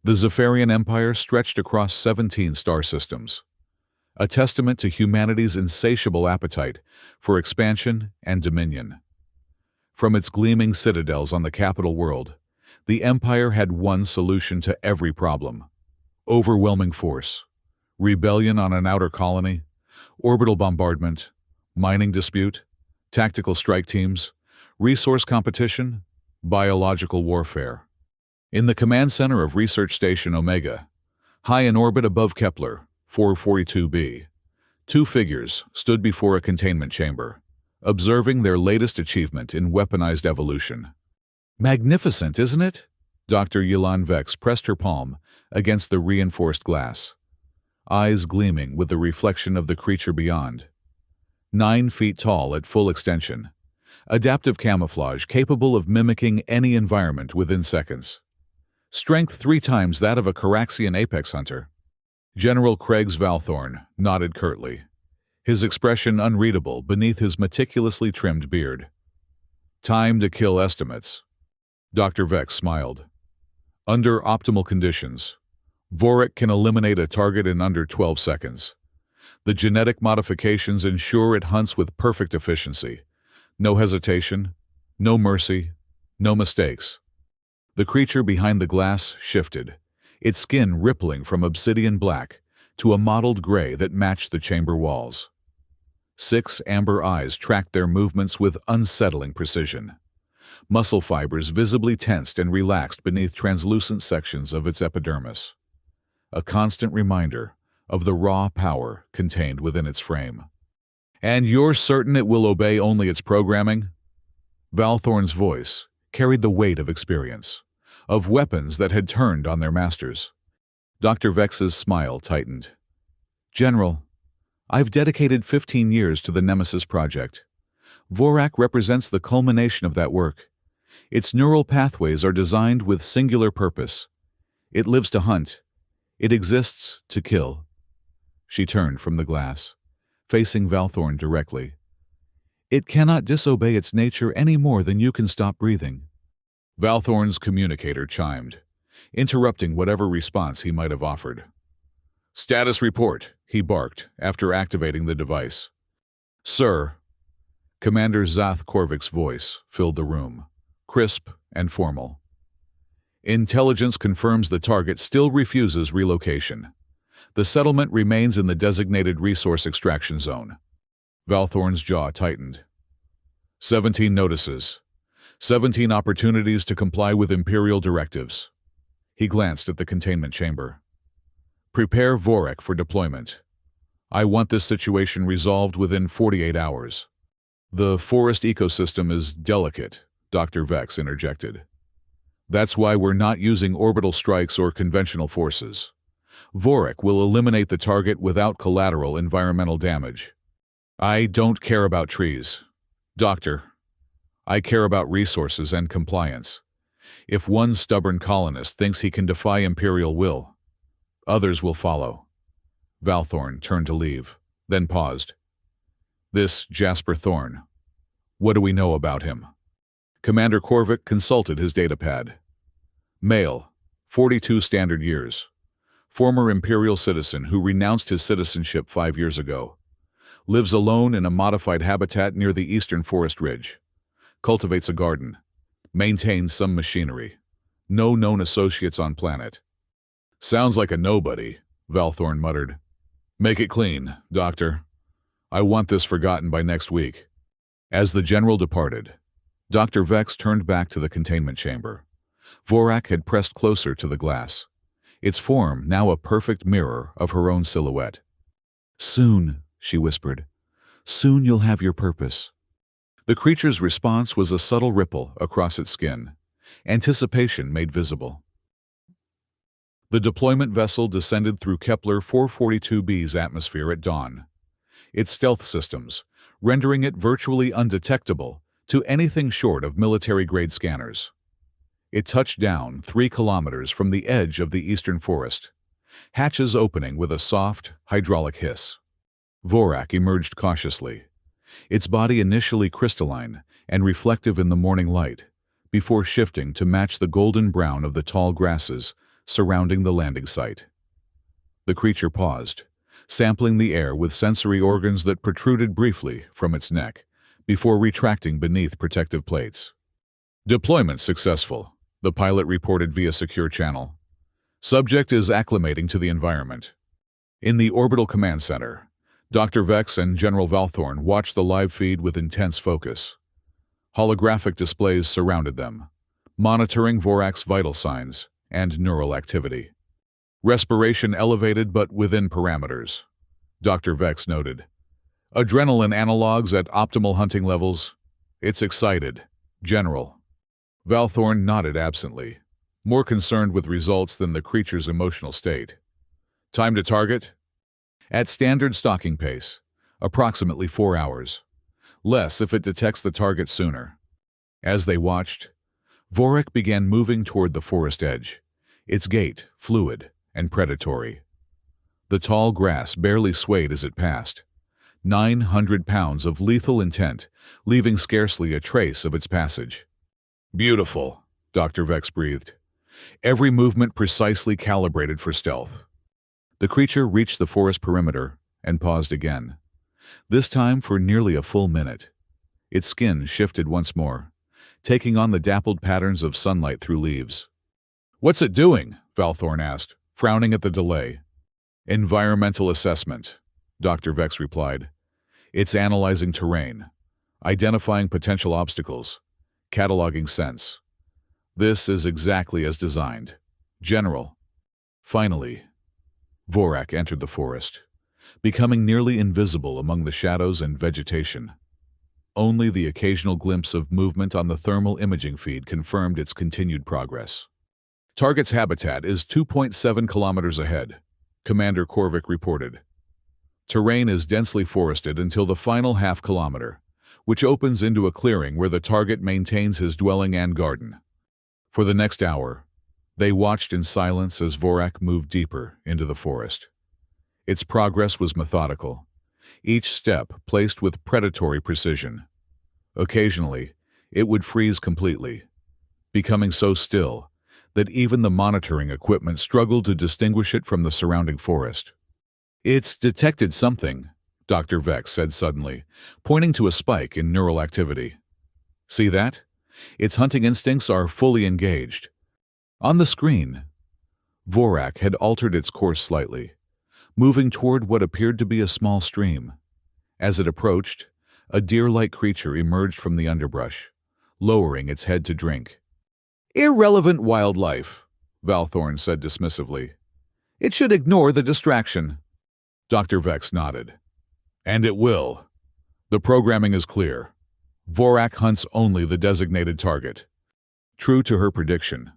The Zephyrian Empire stretched across 17 star systems, a testament to humanity's insatiable appetite for expansion and dominion. From its gleaming citadels on the capital world, the Empire had one solution to every problem: overwhelming force, rebellion on an outer colony, orbital bombardment, mining dispute, tactical strike teams, resource competition, biological warfare. In the command center of Research Station Omega, high in orbit above Kepler 442b, two figures stood before a containment chamber, observing their latest achievement in weaponized evolution. "Magnificent, isn't it?" Dr. Yilan Vex pressed her palm against the reinforced glass, eyes gleaming with the reflection of the creature beyond. 9 feet tall at full extension, adaptive camouflage capable of mimicking any environment within seconds. Strength 3 times that of a Caraxian apex hunter. General Craigs Valthorn nodded curtly, his expression unreadable beneath his meticulously trimmed beard. "Time to kill estimates." Dr. Vex smiled. "Under optimal conditions, Vorik can eliminate a target in under 12 seconds. The genetic modifications ensure it hunts with perfect efficiency. No hesitation, no mercy, no mistakes." The creature behind the glass shifted, its skin rippling from obsidian black to a mottled gray that matched the chamber walls. 6 amber eyes tracked their movements with unsettling precision. Muscle fibers visibly tensed and relaxed beneath translucent sections of its epidermis, a constant reminder of the raw power contained within its frame. "And you're certain it will obey only its programming?" Valthorn's voice carried the weight of experience, of weapons that had turned on their masters. Dr. Vex's smile tightened. "General, I've dedicated 15 years to the Nemesis project. Vorak represents the culmination of that work. Its neural pathways are designed with singular purpose. It lives to hunt. It exists to kill." She turned from the glass, facing Valthorn directly. "It cannot disobey its nature any more than you can stop breathing." Valthorn's communicator chimed, interrupting whatever response he might have offered. "Status report," he barked after activating the device. "Sir." Commander Zath Korvik's voice filled the room, crisp and formal. "Intelligence confirms the target still refuses relocation. The settlement remains in the designated resource extraction zone." Valthorn's jaw tightened. 17 notices. 17 opportunities to comply with Imperial directives." He glanced at the containment chamber. "Prepare Vorik for deployment. I want this situation resolved within 48 hours." "The forest ecosystem is delicate," Dr. Vex interjected. "That's why we're not using orbital strikes or conventional forces. Vorik will eliminate the target without collateral environmental damage." "I don't care about trees, Doctor. I care about resources and compliance. If one stubborn colonist thinks he can defy Imperial will, others will follow." Valthorn turned to leave, then paused. "This Jasper Thorn, what do we know about him?" Commander Korvik consulted his datapad. "Male, 42 standard years. Former Imperial citizen who renounced his citizenship 5 years ago. Lives alone in a modified habitat near the eastern forest ridge. Cultivates a garden. Maintains some machinery. No known associates on planet." "Sounds like a nobody," Valthorn muttered. "Make it clean, Doctor. I want this forgotten by next week." As the general departed, Dr. Vex turned back to the containment chamber. Vorak had pressed closer to the glass, its form now a perfect mirror of her own silhouette. "Soon," she whispered. "Soon you'll have your purpose." The creature's response was a subtle ripple across its skin, anticipation made visible. The deployment vessel descended through Kepler 442b's atmosphere at dawn, its stealth systems rendering it virtually undetectable to anything short of military-grade scanners. It touched down 3 kilometers from the edge of the eastern forest, hatches opening with a soft, hydraulic hiss. Vorak emerged cautiously, its body initially crystalline and reflective in the morning light, before shifting to match the golden brown of the tall grasses surrounding the landing site. The creature paused, sampling the air with sensory organs that protruded briefly from its neck before retracting beneath protective plates. Deployment successful, the pilot reported via secure channel. Subject is acclimating to the environment. In the orbital command center, Dr. Vex and General Valthorn watched the live feed with intense focus. Holographic displays surrounded them, monitoring Vorak's vital signs and neural activity. Respiration elevated but within parameters, Dr. Vex noted. Adrenaline analogs at optimal hunting levels. It's excited, General. Valthorn nodded absently, more concerned with results than the creature's emotional state. Time to target? At standard stalking pace, approximately 4 hours. Less if it detects the target sooner. As they watched, Vorak began moving toward the forest edge, its gait fluid and predatory. The tall grass barely swayed as it passed, 900 pounds of lethal intent, leaving scarcely a trace of its passage. Beautiful, Dr. Vex breathed. Every movement precisely calibrated for stealth. The creature reached the forest perimeter and paused again, this time for nearly a full minute. Its skin shifted once more, taking on the dappled patterns of sunlight through leaves. What's it doing? Valthorn asked, frowning at the delay. Environmental assessment, Dr. Vex replied. It's analyzing terrain, identifying potential obstacles, cataloging scents. This is exactly as designed. General. Finally, Vorak entered the forest, becoming nearly invisible among the shadows and vegetation. Only the occasional glimpse of movement on the thermal imaging feed confirmed its continued progress. Target's habitat is 2.7 kilometers ahead, Commander Korvik reported. Terrain is densely forested until the final half kilometer, which opens into a clearing where the target maintains his dwelling and garden. For the next hour, they watched in silence as Vorak moved deeper into the forest. Its progress was methodical, each step placed with predatory precision. Occasionally, it would freeze completely, becoming so still that even the monitoring equipment struggled to distinguish it from the surrounding forest. It's detected something, Dr. Vex said suddenly, pointing to a spike in neural activity. See that? Its hunting instincts are fully engaged. On the screen, Vorak had altered its course slightly, moving toward what appeared to be a small stream. As it approached, a deer-like creature emerged from the underbrush, lowering its head to drink. Irrelevant wildlife, Valthorn said dismissively. It should ignore the distraction. Dr. Vex nodded. And it will. The programming is clear. Vorak hunts only the designated target. True to her prediction,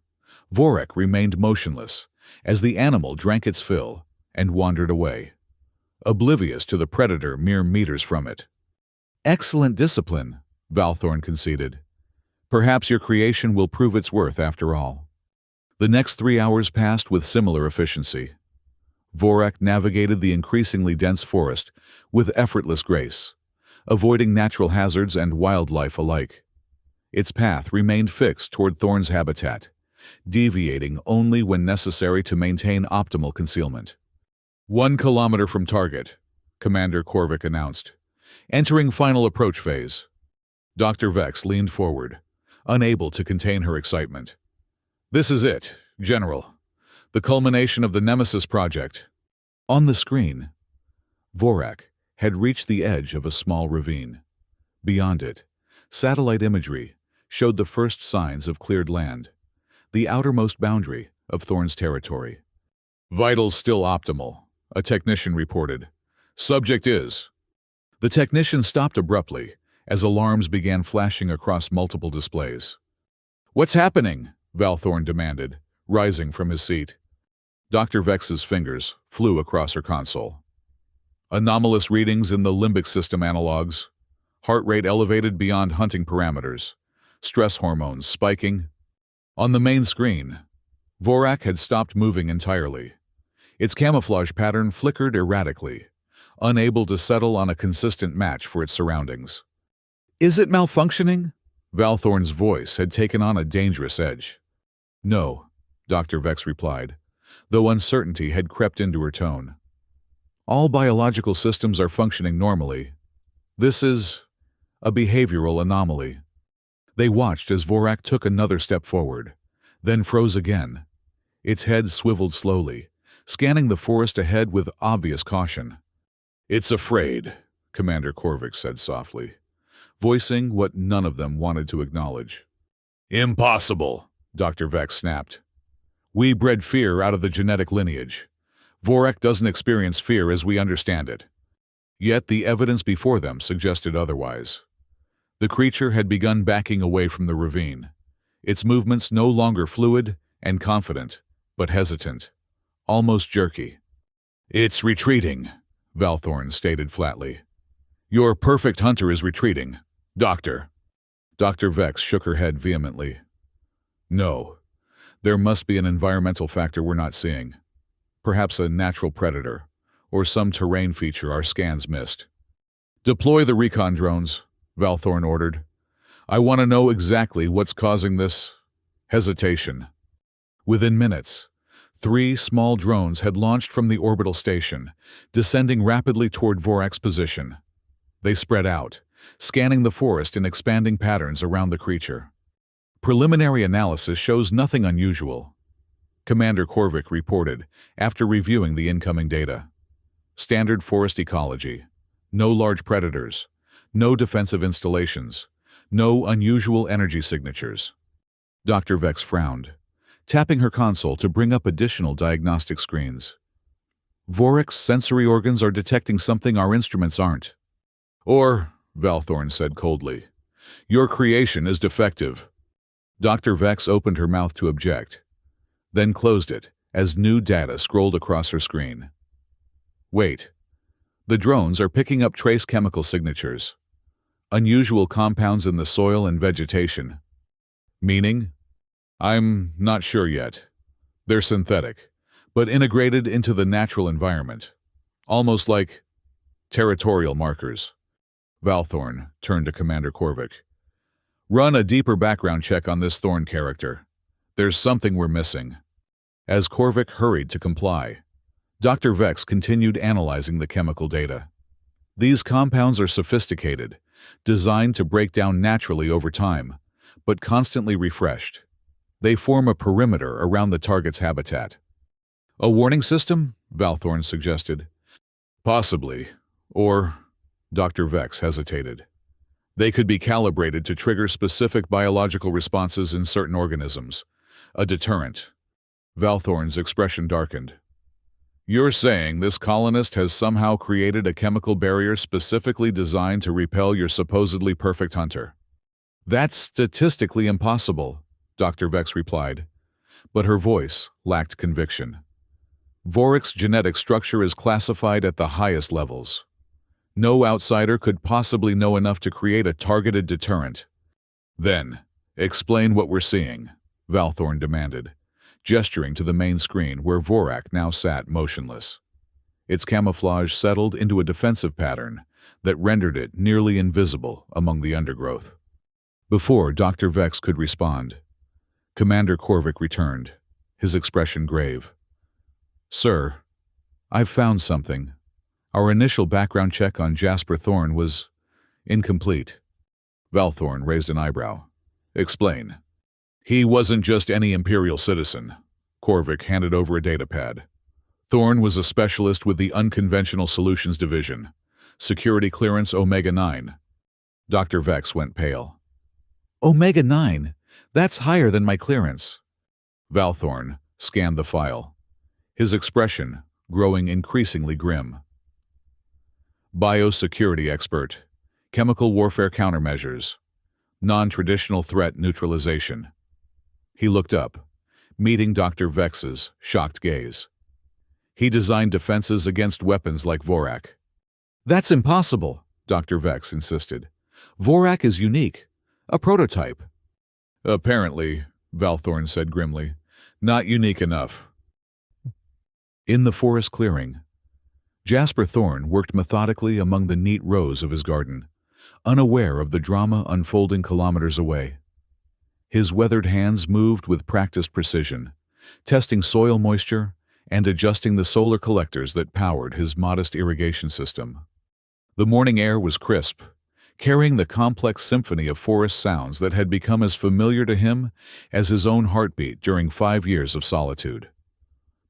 Vorak remained motionless as the animal drank its fill and wandered away, oblivious to the predator mere meters from it. Excellent discipline, Valthorn conceded. Perhaps your creation will prove its worth after all. The next 3 hours passed with similar efficiency. Vorak navigated the increasingly dense forest with effortless grace, avoiding natural hazards and wildlife alike. Its path remained fixed toward Thorn's habitat, deviating only when necessary to maintain optimal concealment. 1 kilometer from target, Commander Korvik announced, entering final approach phase. Dr. Vex leaned forward, unable to contain her excitement. This is it, General. The culmination of the Nemesis project. On the screen, Vorak had reached the edge of a small ravine. Beyond it, satellite imagery showed the first signs of cleared land, the outermost boundary of Thorn's territory. Vitals still optimal, a technician reported. Subject is. The technician stopped abruptly as alarms began flashing across multiple displays. What's happening? Valthorn demanded, rising from his seat. Dr. Vex's fingers flew across her console. Anomalous readings in the limbic system analogs, heart rate elevated beyond hunting parameters, stress hormones spiking. On the main screen, Vorak had stopped moving entirely. Its camouflage pattern flickered erratically, unable to settle on a consistent match for its surroundings. Is it malfunctioning? Valthorn's voice had taken on a dangerous edge. No, Dr. Vex replied, though uncertainty had crept into her tone. All biological systems are functioning normally. This is a behavioral anomaly. They watched as Vorak took another step forward, then froze again. Its head swiveled slowly, scanning the forest ahead with obvious caution. "It's afraid," Commander Korvik said softly, voicing what none of them wanted to acknowledge. "Impossible," Dr. Vex snapped. "We bred fear out of the genetic lineage. Vorak doesn't experience fear as we understand it." Yet the evidence before them suggested otherwise. The creature had begun backing away from the ravine, its movements no longer fluid and confident, but hesitant, almost jerky. "It's retreating," Valthorn stated flatly. "Your perfect hunter is retreating, Doctor." Dr. Vex shook her head vehemently. "No. There must be an environmental factor we're not seeing. Perhaps a natural predator, or some terrain feature our scans missed." "Deploy the recon drones," Valthorn ordered. "I want to know exactly what's causing this hesitation." Within minutes, 3 small drones had launched from the orbital station, descending rapidly toward Vorak's position. They spread out, scanning the forest in expanding patterns around the creature. "Preliminary analysis shows nothing unusual," Commander Korvik reported after reviewing the incoming data. "Standard forest ecology. No large predators. No defensive installations. No unusual energy signatures." Dr. Vex frowned, tapping her console to bring up additional diagnostic screens. "Vorak's sensory organs are detecting something our instruments aren't." "Or," Valthorn said coldly, "your creation is defective." Dr. Vex opened her mouth to object, then closed it as new data scrolled across her screen. "Wait. The drones are picking up trace chemical signatures. Unusual compounds in the soil and vegetation." "Meaning?" "I'm not sure yet. They're synthetic, but integrated into the natural environment. Almost like territorial markers." Valthorn turned to Commander Korvik. "Run a deeper background check on this Thorn character. There's something we're missing." As Korvik hurried to comply, Dr. Vex continued analyzing the chemical data. These compounds are sophisticated, designed to break down naturally over time, but constantly refreshed. They form a perimeter around the target's habitat. "A warning system?" Valthorn suggested. "Possibly. Or," Dr. Vex hesitated, "they could be calibrated to trigger specific biological responses in certain organisms. A deterrent." Valthorn's expression darkened. "You're saying this colonist has somehow created a chemical barrier specifically designed to repel your supposedly perfect hunter?" "That's statistically impossible," Dr. Vex replied, but her voice lacked conviction. "Vorak's genetic structure is classified at the highest levels. No outsider could possibly know enough to create a targeted deterrent." "Then, explain what we're seeing," Valthorn demanded, gesturing to the main screen where Vorak now sat motionless. Its camouflage settled into a defensive pattern that rendered it nearly invisible among the undergrowth. Before Dr. Vex could respond, Commander Korvik returned, his expression grave. "Sir, I've found something. Our initial background check on Jasper Thorn was incomplete." Valthorn raised an eyebrow. "Explain." "He wasn't just any Imperial citizen." Korvik handed over a datapad. "Thorn was a specialist with the Unconventional Solutions Division. Security clearance Omega-9. Dr. Vex went pale. "Omega-9? That's higher than my clearance." Valthorn scanned the file, his expression growing increasingly grim. "Biosecurity expert. Chemical warfare countermeasures. Non-traditional threat neutralization." He looked up, meeting Dr. Vex's shocked gaze. "He designed defenses against weapons like Vorak." "That's impossible," Dr. Vex insisted. "Vorak is unique. A prototype." "Apparently," Valthorn said grimly, "not unique enough." In the forest clearing, Jasper Thorn worked methodically among the neat rows of his garden, unaware of the drama unfolding kilometers away. His weathered hands moved with practiced precision, testing soil moisture and adjusting the solar collectors that powered his modest irrigation system. The morning air was crisp, carrying the complex symphony of forest sounds that had become as familiar to him as his own heartbeat during 5 years of solitude.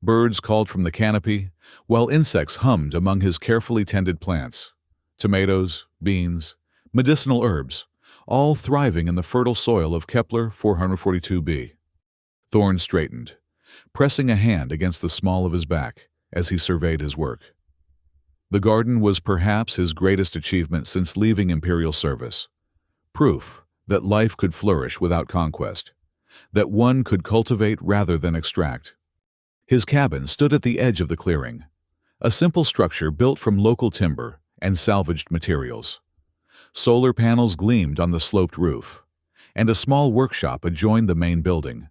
Birds called from the canopy, while insects hummed among his carefully tended plants. Tomatoes, beans, medicinal herbs, all thriving in the fertile soil of Kepler 442b. Thorne straightened, pressing a hand against the small of his back as he surveyed his work. The garden was perhaps his greatest achievement since leaving imperial service. Proof that life could flourish without conquest, that one could cultivate rather than extract. His cabin stood at the edge of the clearing, a simple structure built from local timber and salvaged materials. Solar panels gleamed on the sloped roof, and a small workshop adjoined the main building,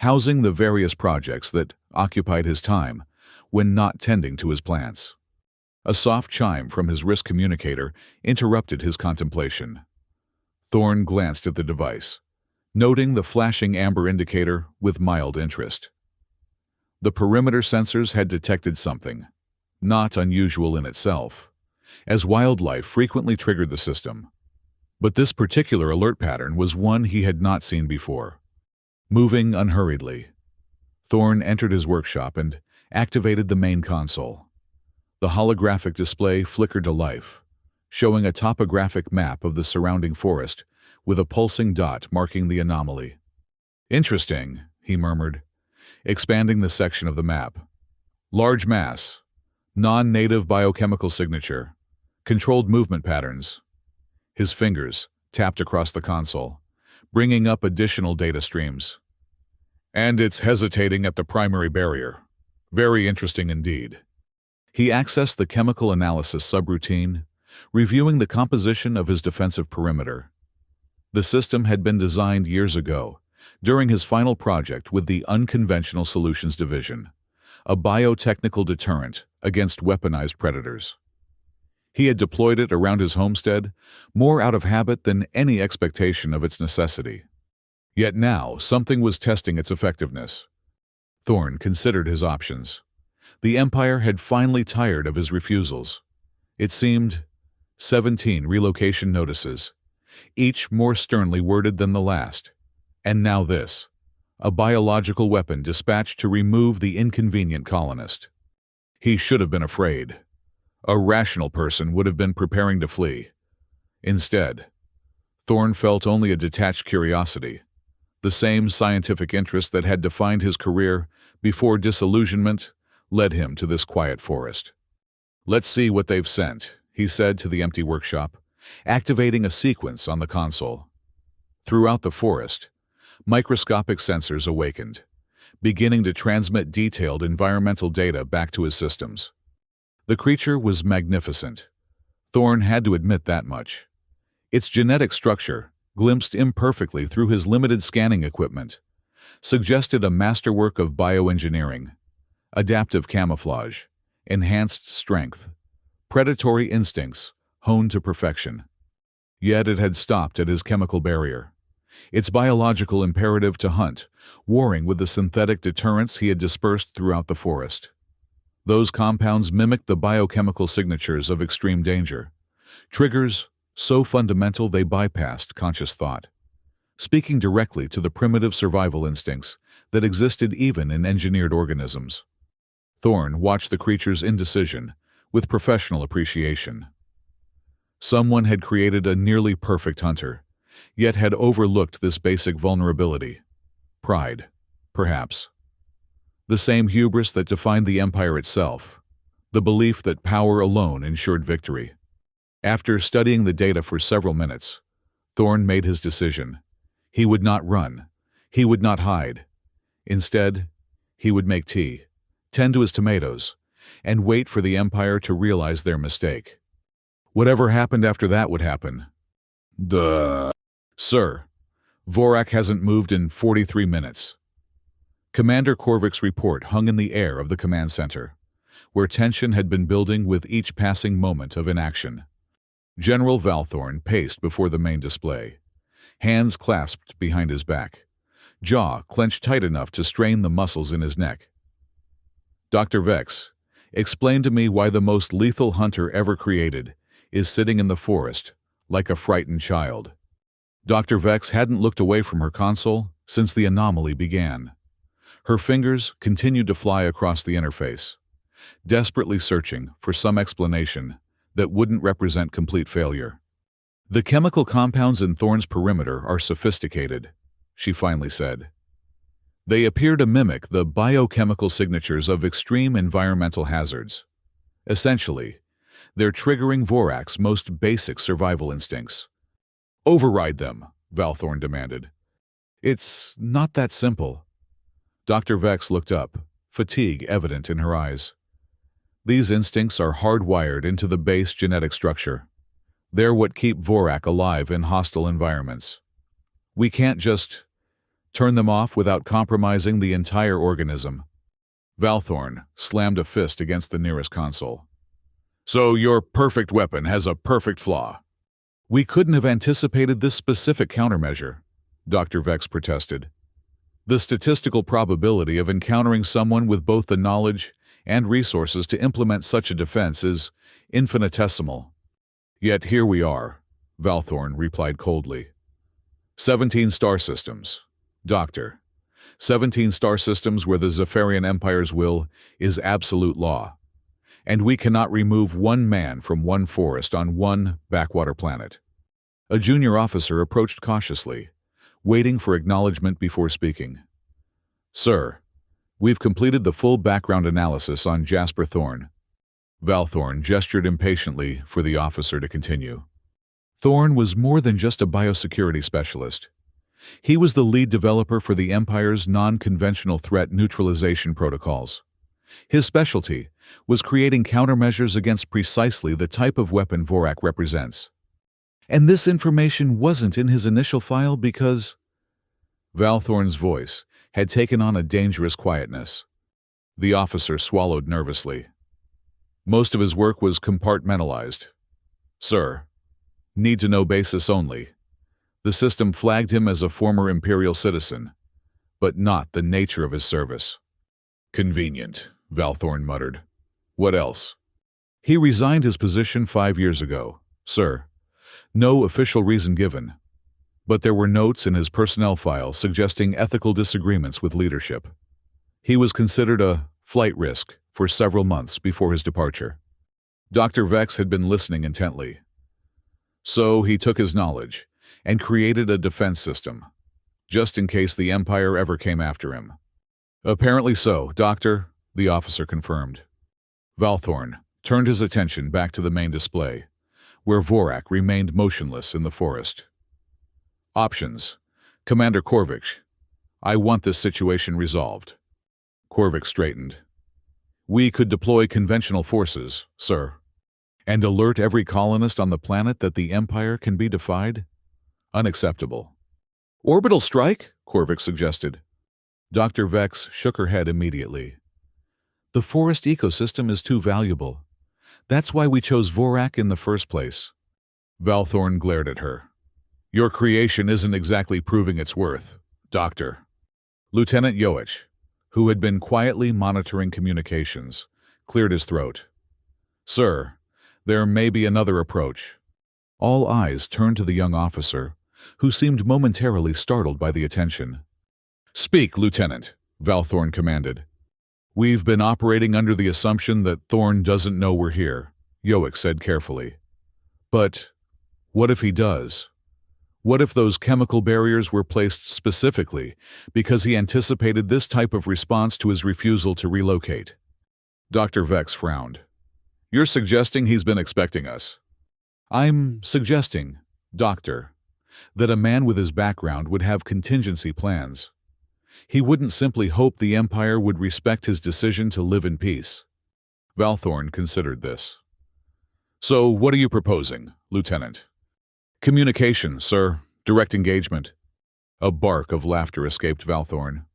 housing the various projects that occupied his time when not tending to his plants. A soft chime from his wrist communicator interrupted his contemplation. Thorne glanced at the device, noting the flashing amber indicator with mild interest. The perimeter sensors had detected something, not unusual in itself, as wildlife frequently triggered the system. But this particular alert pattern was one he had not seen before. Moving unhurriedly, Thorne entered his workshop and activated the main console. The holographic display flickered to life, showing a topographic map of the surrounding forest with a pulsing dot marking the anomaly. "Interesting," he murmured, expanding the section of the map. "Large mass, non-native biochemical signature, controlled movement patterns." His fingers tapped across the console, bringing up additional data streams. "And it's hesitating at the primary barrier. Very interesting indeed." He accessed the chemical analysis subroutine, reviewing the composition of his defensive perimeter. The system had been designed years ago, during his final project with the Unconventional Solutions Division, a biotechnical deterrent against weaponized predators. He had deployed it around his homestead, more out of habit than any expectation of its necessity. Yet now something was testing its effectiveness. Thorne considered his options. The Empire had finally tired of his refusals. It seemed 17 relocation notices, each more sternly worded than the last. And now this, a biological weapon dispatched to remove the inconvenient colonist. He should have been afraid. A rational person would have been preparing to flee. Instead, Thorne felt only a detached curiosity, the same scientific interest that had defined his career before disillusionment led him to this quiet forest. "Let's see what they've sent," he said to the empty workshop, activating a sequence on the console. Throughout the forest, microscopic sensors awakened, beginning to transmit detailed environmental data back to his systems. The creature was magnificent. Thorne had to admit that much. Its genetic structure, glimpsed imperfectly through his limited scanning equipment, suggested a masterwork of bioengineering, adaptive camouflage, enhanced strength, predatory instincts honed to perfection. Yet it had stopped at his chemical barrier, its biological imperative to hunt, warring with the synthetic deterrents he had dispersed throughout the forest. Those compounds mimicked the biochemical signatures of extreme danger, triggers so fundamental they bypassed conscious thought, speaking directly to the primitive survival instincts that existed even in engineered organisms. Thorne watched the creature's indecision with professional appreciation. Someone had created a nearly perfect hunter, yet had overlooked this basic vulnerability. Pride, perhaps. The same hubris that defined the Empire itself, the belief that power alone ensured victory. After studying the data for several minutes, Thorne made his decision. He would not run. He would not hide. Instead, he would make tea, tend to his tomatoes, and wait for the Empire to realize their mistake. Whatever happened after that would happen. Duh. "Sir, Vorak hasn't moved in 43 minutes. Commander Korvik's report hung in the air of the command center, where tension had been building with each passing moment of inaction. General Valthorn paced before the main display, hands clasped behind his back, jaw clenched tight enough to strain the muscles in his neck. Dr. Vex, explain to me why the most lethal hunter ever created is sitting in the forest, like a frightened child. Dr. Vex hadn't looked away from her console since the anomaly began. Her fingers continued to fly across the interface, desperately searching for some explanation that wouldn't represent complete failure. "The chemical compounds in Thorn's perimeter are sophisticated," she finally said. "They appear to mimic the biochemical signatures of extreme environmental hazards. Essentially, they're triggering Vorak's most basic survival instincts." "Override them," Valthorn demanded. "It's not that simple." Dr. Vex looked up, fatigue evident in her eyes. "These instincts are hardwired into the base genetic structure. They're what keep Vorak alive in hostile environments. We can't just turn them off without compromising the entire organism." Valthorn slammed a fist against the nearest console. "So your perfect weapon has a perfect flaw." "We couldn't have anticipated this specific countermeasure," Dr. Vex protested. "The statistical probability of encountering someone with both the knowledge and resources to implement such a defense is infinitesimal." "Yet here we are," Valthorn replied coldly. 17 star systems. Doctor. 17 star systems where the Zephyrian Empire's will is absolute law. And we cannot remove one man from one forest on one backwater planet. A junior officer approached cautiously, waiting for acknowledgement before speaking. "Sir, we've completed the full background analysis on Jasper Thorn." Valthorn gestured impatiently for the officer to continue. Thorn was more than just a biosecurity specialist. He was the lead developer for the Empire's non-conventional threat neutralization protocols. His specialty was creating countermeasures against precisely the type of weapon Vorak represents. And this information wasn't in his initial file because... Valthorn's voice had taken on a dangerous quietness. The officer swallowed nervously. "Most of his work was compartmentalized. Sir, need-to-know basis only. The system flagged him as a former Imperial citizen, but not the nature of his service." "Convenient," Valthorn muttered. "What else?" "He resigned his position 5 years ago, sir. No official reason given. But there were notes in his personnel file suggesting ethical disagreements with leadership. He was considered a flight risk for several months before his departure." Dr. Vex had been listening intently. "So he took his knowledge and created a defense system, just in case the Empire ever came after him." "Apparently so, Doctor," the officer confirmed. Valthorn turned his attention back to the main display, where Vorak remained motionless in the forest. "Options. Commander Korvich. I want this situation resolved." Korvich straightened. "We could deploy conventional forces, sir. And alert every colonist on the planet that the Empire can be defied? Unacceptable." "Orbital strike?" Korvich suggested. Dr. Vex shook her head immediately. "The forest ecosystem is too valuable. That's why we chose Vorak in the first place." Valthorn glared at her. "Your creation isn't exactly proving its worth, Doctor." Lieutenant Yoich, who had been quietly monitoring communications, cleared his throat. "Sir, there may be another approach." All eyes turned to the young officer, who seemed momentarily startled by the attention. "Speak, Lieutenant," Valthorn commanded. "We've been operating under the assumption that Thorn doesn't know we're here," Yoich said carefully. "But what if he does? What if those chemical barriers were placed specifically because he anticipated this type of response to his refusal to relocate?" Dr. Vex frowned. "You're suggesting he's been expecting us?" "I'm suggesting, Doctor, that a man with his background would have contingency plans. He wouldn't simply hope the Empire would respect his decision to live in peace." Valthorn considered this. "So what are you proposing, Lieutenant?" "Communication, sir. Direct engagement." A bark of laughter escaped Valthorn.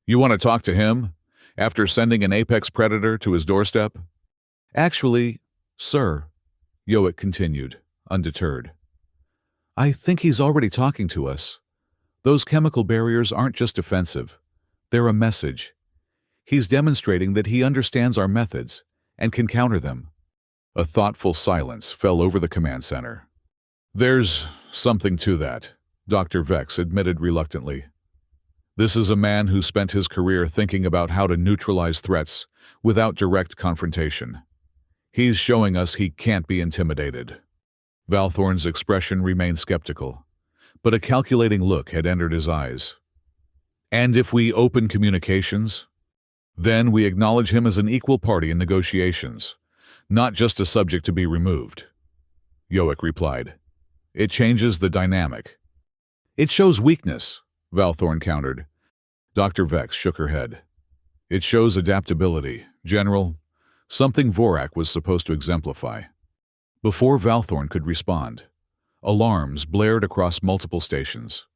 "You want to talk to him, after sending an apex predator to his doorstep?" "Actually, sir," Yoich continued, undeterred, "I think he's already talking to us. Those chemical barriers aren't just defensive. They're a message. He's demonstrating that he understands our methods and can counter them. A thoughtful silence fell over the command center. There's something to that, Dr. Vex admitted reluctantly. This is a man who spent his career thinking about how to neutralize threats without direct confrontation. He's showing us he can't be intimidated. Valthorn's expression remained skeptical, but a calculating look had entered his eyes. And if we open communications? Then we acknowledge him as an equal party in negotiations, not just a subject to be removed. Yoick replied. It changes the dynamic. It shows weakness, Valthorn countered. Dr. Vex shook her head. It shows adaptability, General, something Vorak was supposed to exemplify. Before Valthorn could respond, alarms blared across multiple stations.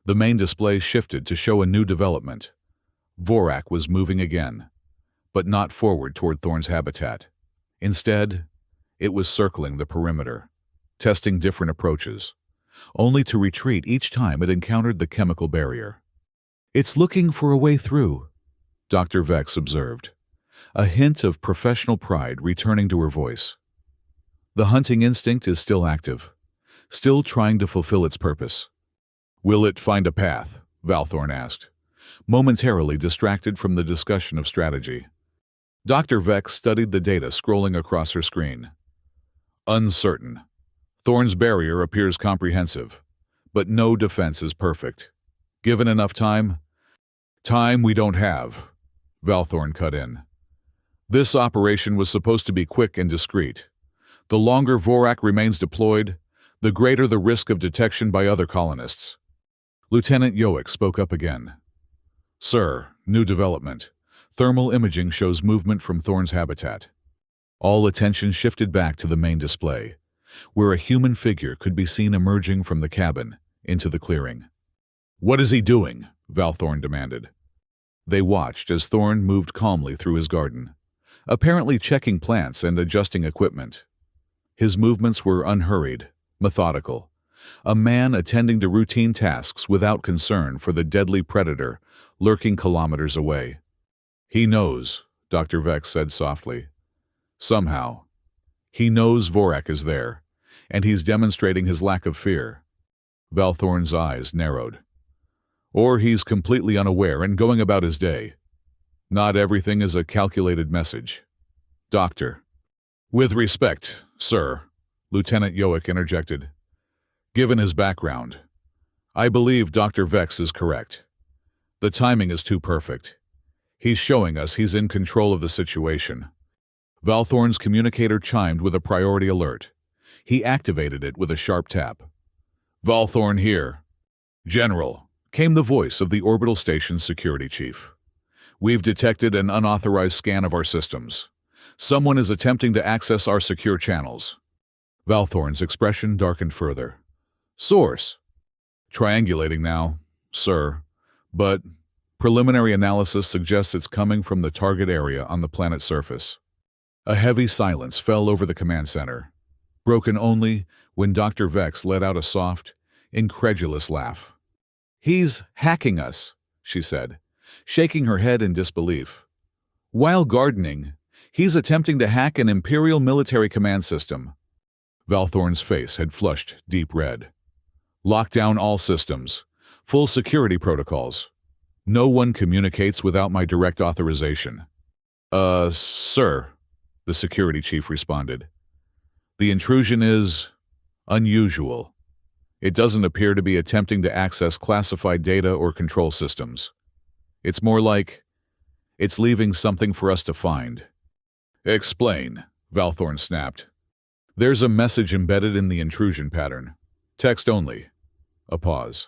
The main display shifted to show a new development. Vorak was moving again, but not forward toward Thorn's habitat. Instead, it was circling the perimeter, testing different approaches, only to retreat each time it encountered the chemical barrier. It's looking for a way through, Dr. Vex observed, a hint of professional pride returning to her voice. The hunting instinct is still active, still trying to fulfill its purpose. Will it find a path? Valthorn asked, momentarily distracted from the discussion of strategy. Dr. Vex studied the data scrolling across her screen. Uncertain. Thorn's barrier appears comprehensive, but no defense is perfect. Given enough time? Time we don't have, Valthorn cut in. This operation was supposed to be quick and discreet. The longer Vorak remains deployed, the greater the risk of detection by other colonists. Lieutenant Yoick spoke up again. Sir, new development. Thermal imaging shows movement from Thorn's habitat. All attention shifted back to the main display, where a human figure could be seen emerging from the cabin into the clearing. What is he doing? Valthorn demanded. They watched as Thorn moved calmly through his garden, apparently checking plants and adjusting equipment. His movements were unhurried, methodical, a man attending to routine tasks without concern for the deadly predator lurking kilometers away. He knows, Dr. Vex said softly. Somehow. He knows Vorak is there, and he's demonstrating his lack of fear. Valthorn's eyes narrowed. Or he's completely unaware and going about his day. Not everything is a calculated message. Doctor. With respect, sir, Lieutenant Yoick interjected. Given his background, I believe Dr. Vex is correct. The timing is too perfect. He's showing us he's in control of the situation. Valthorn's communicator chimed with a priority alert. He activated it with a sharp tap. Valthorn here. General, came the voice of the orbital station's security chief. We've detected an unauthorized scan of our systems. Someone is attempting to access our secure channels. Valthorn's expression darkened further. Source. Triangulating now, sir, but preliminary analysis suggests it's coming from the target area on the planet's surface. A heavy silence fell over the command center, broken only when Dr. Vex let out a soft, incredulous laugh. He's hacking us, she said, shaking her head in disbelief. While gardening, he's attempting to hack an Imperial military command system. Valthorn's face had flushed deep red. Lock down all systems. Full security protocols. No one communicates without my direct authorization. Sir, the security chief responded. The intrusion is unusual. It doesn't appear to be attempting to access classified data or control systems. It's more like it's leaving something for us to find. Explain, Valthorn snapped. There's a message embedded in the intrusion pattern. Text only. A pause.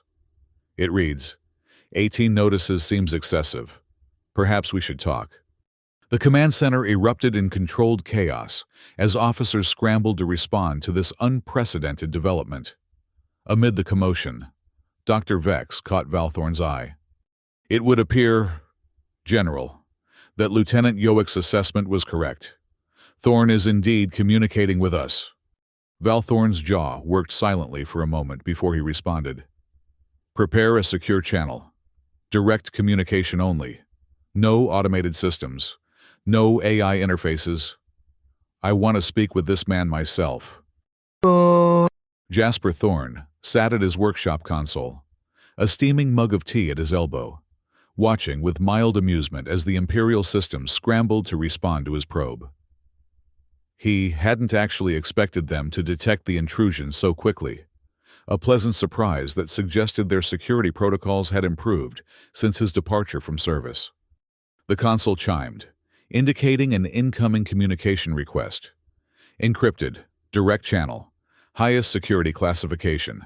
It reads, 18 notices seems excessive. Perhaps we should talk. The command center erupted in controlled chaos as officers scrambled to respond to this unprecedented development. Amid the commotion, Dr. Vex caught Valthorn's eye. It would appear, General, that Lieutenant Yoick's assessment was correct. Thorn is indeed communicating with us. Valthorn's jaw worked silently for a moment before he responded. Prepare a secure channel. Direct communication only. No automated systems. No AI interfaces. I want to speak with this man myself. Jasper Thorne sat at his workshop console, a steaming mug of tea at his elbow, watching with mild amusement as the Imperial system scrambled to respond to his probe. He hadn't actually expected them to detect the intrusion so quickly, a pleasant surprise that suggested their security protocols had improved since his departure from service. The console chimed, indicating an incoming communication request. Encrypted, direct channel, highest security classification.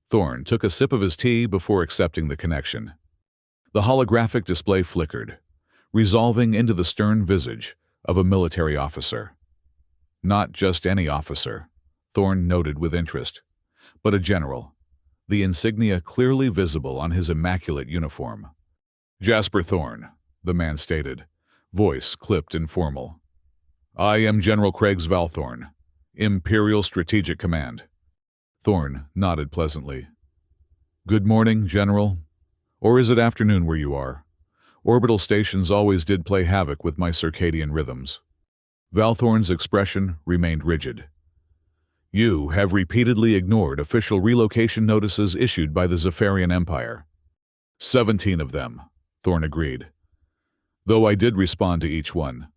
Thorne took a sip of his tea before accepting the connection. The holographic display flickered, resolving into the stern visage of a military officer. Not just any officer, Thorne noted with interest, but a general, the insignia clearly visible on his immaculate uniform. Jasper Thorne, the man stated, voice clipped and formal. I am General Craigs Valthorne, Imperial Strategic Command. Thorne nodded pleasantly. Good morning, General. Or is it afternoon where you are? Orbital stations always did play havoc with my circadian rhythms. Valthorne's expression remained rigid. You have repeatedly ignored official relocation notices issued by the Zephyrian Empire. 17 of them, Thorne agreed. Though I did respond to each one.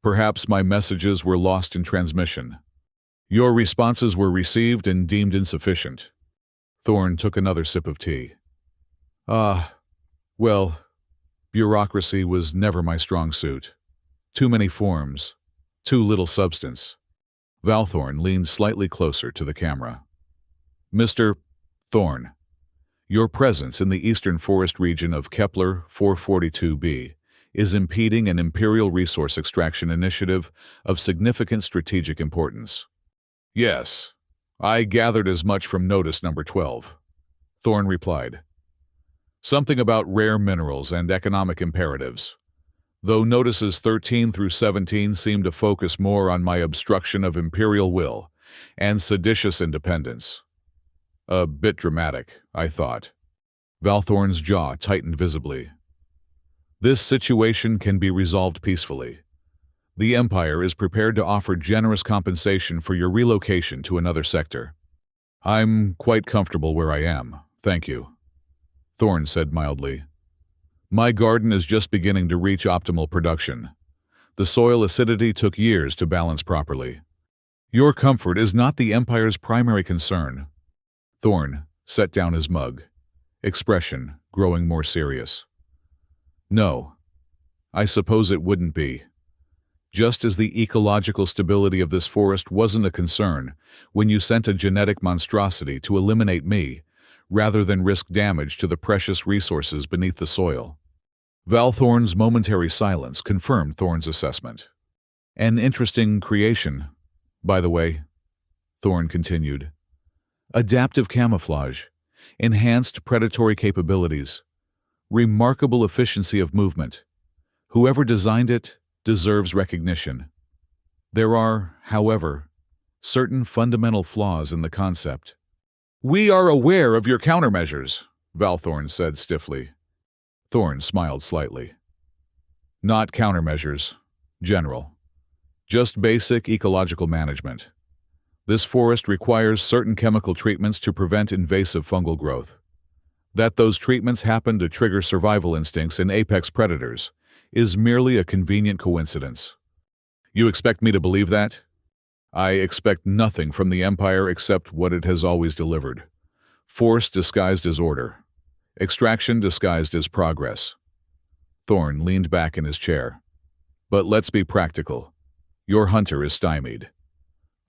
Perhaps my messages were lost in transmission. Your responses were received and deemed insufficient. Thorne took another sip of tea. Well, bureaucracy was never my strong suit. Too many forms, too little substance. Valthorne leaned slightly closer to the camera. Mr. Thorne, your presence in the eastern forest region of Kepler 442b is impeding an Imperial resource extraction initiative of significant strategic importance. Yes, I gathered as much from notice number 12. Thorne replied. Something about rare minerals and economic imperatives, though notices 13 through 17 seem to focus more on my obstruction of imperial will and seditious independence. A bit dramatic, I thought. Valthorne's jaw tightened visibly. This situation can be resolved peacefully. The Empire is prepared to offer generous compensation for your relocation to another sector. I'm quite comfortable where I am, thank you. Thorne said mildly. My garden is just beginning to reach optimal production. The soil acidity took years to balance properly. Your comfort is not the Empire's primary concern. Thorne set down his mug, expression growing more serious. No, I suppose it wouldn't be. Just as the ecological stability of this forest wasn't a concern when you sent a genetic monstrosity to eliminate me, rather than risk damage to the precious resources beneath the soil. Valthorne's momentary silence confirmed Thorne's assessment. An interesting creation, by the way, Thorne continued. Adaptive camouflage, enhanced predatory capabilities, remarkable efficiency of movement. Whoever designed it deserves recognition. There are, however, certain fundamental flaws in the concept. We are aware of your countermeasures, Valthorne said stiffly. Thorne smiled slightly. Not countermeasures, General. Just basic ecological management. This forest requires certain chemical treatments to prevent invasive fungal growth. That those treatments happen to trigger survival instincts in apex predators is merely a convenient coincidence. You expect me to believe that? I expect nothing from the Empire except what it has always delivered. Force disguised as order. Extraction disguised as progress. Thorne leaned back in his chair. But let's be practical. Your hunter is stymied.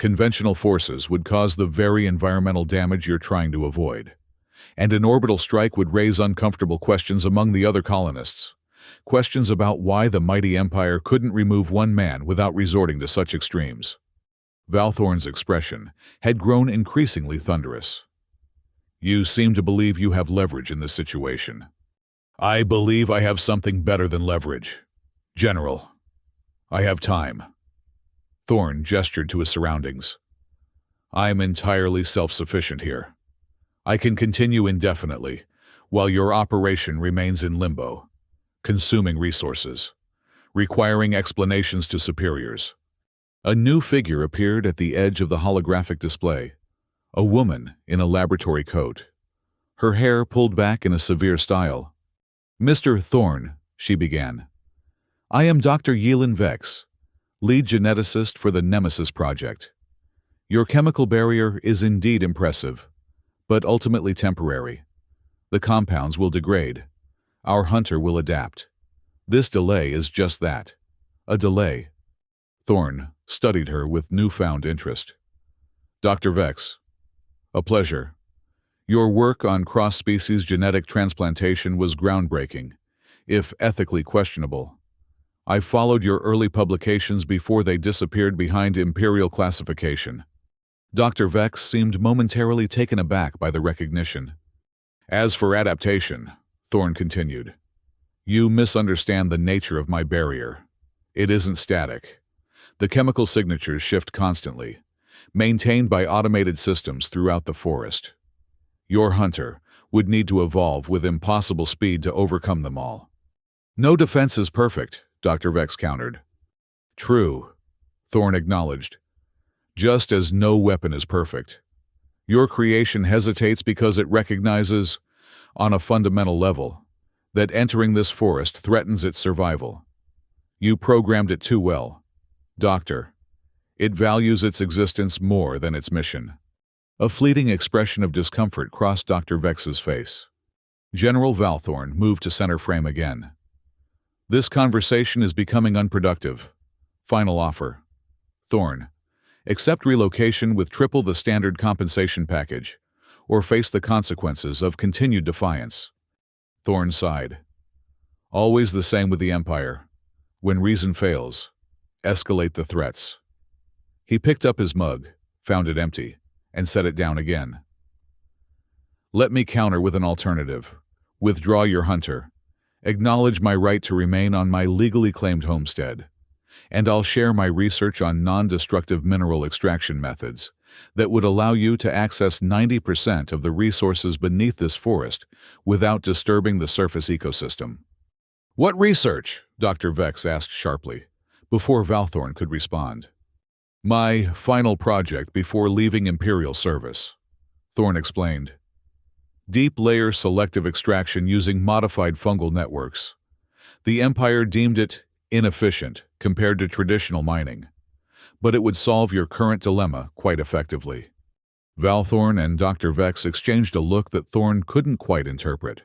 Conventional forces would cause the very environmental damage you're trying to avoid. And an orbital strike would raise uncomfortable questions among the other colonists. Questions about why the mighty Empire couldn't remove one man without resorting to such extremes. Valthorne's expression had grown increasingly thunderous. You seem to believe you have leverage in this situation. I believe I have something better than leverage. General, I have time. Thorne gestured to his surroundings. I'm entirely self-sufficient here. I can continue indefinitely, while your operation remains in limbo. consuming resources, requiring explanations to superiors. A new figure appeared at the edge of the holographic display, a woman in a laboratory coat, her hair pulled back in a severe style. "Mr. Thorne," she began, "I am Dr. Yelin Vex, lead geneticist for the Nemesis Project. Your chemical barrier is indeed impressive, but ultimately temporary. The compounds will degrade. Our hunter will adapt. This delay is just that, a delay." Thorne studied her with newfound interest. "Dr. Vex, a pleasure. Your work on cross-species genetic transplantation was groundbreaking, if ethically questionable. I followed your early publications before they disappeared behind imperial classification." Dr. Vex seemed momentarily taken aback by the recognition. "As for adaptation," Thorne continued, "you misunderstand the nature of my barrier. It isn't static. The chemical signatures shift constantly, maintained by automated systems throughout the forest. Your hunter would need to evolve with impossible speed to overcome them all." "No defense is perfect," Dr. Vex countered. "True," Thorne acknowledged. "Just as no weapon is perfect. Your creation hesitates because it recognizes, on a fundamental level, that entering this forest threatens its survival. You programmed it too well, Doctor. It values its existence more than its mission." A fleeting expression of discomfort crossed Dr. Vex's face. General Valthorn moved to center frame again. "This conversation is becoming unproductive. Final offer. Thorne, accept relocation with triple the standard compensation package, or face the consequences of continued defiance." Thorne sighed. "Always the same with the Empire. When reason fails, escalate the threats." He picked up his mug, found it empty, and set it down again. "Let me counter with an alternative. Withdraw your hunter. Acknowledge my right to remain on my legally claimed homestead. And I'll share my research on non-destructive mineral extraction methods that would allow you to access 90% of the resources beneath this forest without disturbing the surface ecosystem." "What research?" Dr. Vex asked sharply, before Valthorn could respond. "My final project before leaving Imperial service," Thorne explained. "Deep layer selective extraction using modified fungal networks. The Empire deemed it inefficient compared to traditional mining, but it would solve your current dilemma quite effectively." Valthorn and Dr. Vex exchanged a look that Thorne couldn't quite interpret.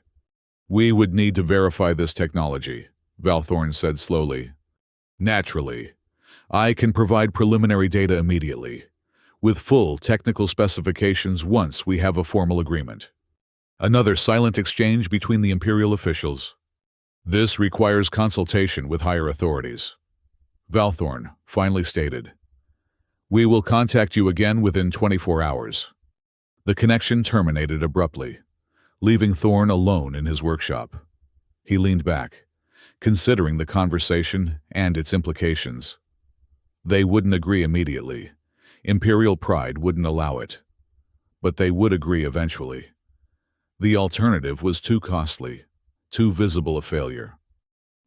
"We would need to verify this technology," Valthorn said slowly. "Naturally, I can provide preliminary data immediately, with full technical specifications once we have a formal agreement." Another silent exchange between the Imperial officials. "This requires consultation with higher authorities," Valthorn finally stated. "We will contact you again within 24 hours. The connection terminated abruptly, leaving Thorne alone in his workshop. He leaned back, considering the conversation and its implications. They wouldn't agree immediately. Imperial pride wouldn't allow it. But they would agree eventually. The alternative was too costly, too visible a failure.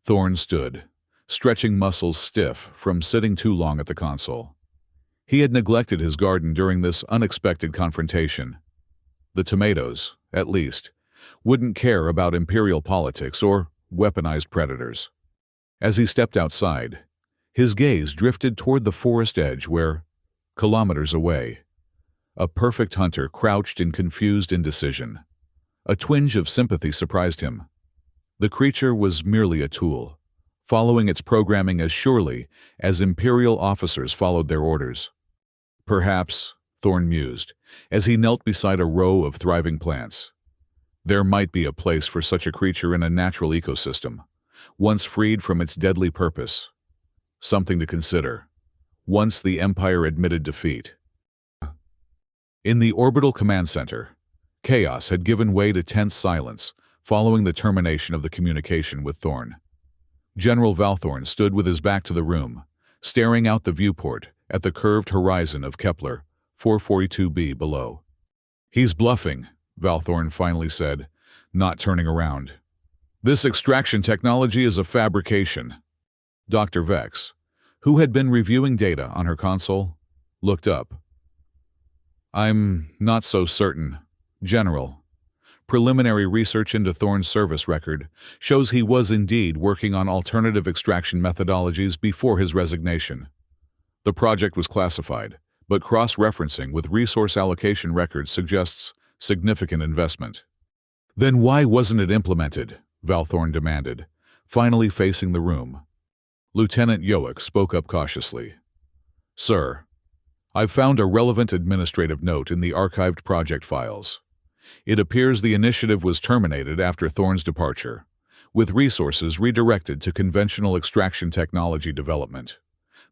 Thorne stood, stretching muscles stiff from sitting too long at the console. He had neglected his garden during this unexpected confrontation. The tomatoes, at least, wouldn't care about imperial politics or weaponized predators. As he stepped outside, his gaze drifted toward the forest edge where, kilometers away, a perfect hunter crouched in confused indecision. A twinge of sympathy surprised him. The creature was merely a tool, following its programming as surely as imperial officers followed their orders. Perhaps, Thorne mused, as he knelt beside a row of thriving plants, there might be a place for such a creature in a natural ecosystem, once freed from its deadly purpose. Something to consider, once the Empire admitted defeat. In the orbital command center, chaos had given way to tense silence following the termination of the communication with Thorne. General Valthorn stood with his back to the room, staring out the viewport at the curved horizon of Kepler 442b below. "He's bluffing," Valthorn finally said, not turning around. This extraction technology is a fabrication. Dr. Vex, who had been reviewing data on her console, looked up. I'm not so certain. General. Preliminary research into Thorne's service record shows he was indeed working on alternative extraction methodologies before his resignation. The project was classified, but cross-referencing with resource allocation records suggests significant investment. Then why wasn't it implemented? Val Thorne demanded, finally facing the room. Lieutenant Yoick spoke up cautiously. Sir, I've found a relevant administrative note in the archived project files. It appears the initiative was terminated after Thorne's departure, with resources redirected to conventional extraction technology development.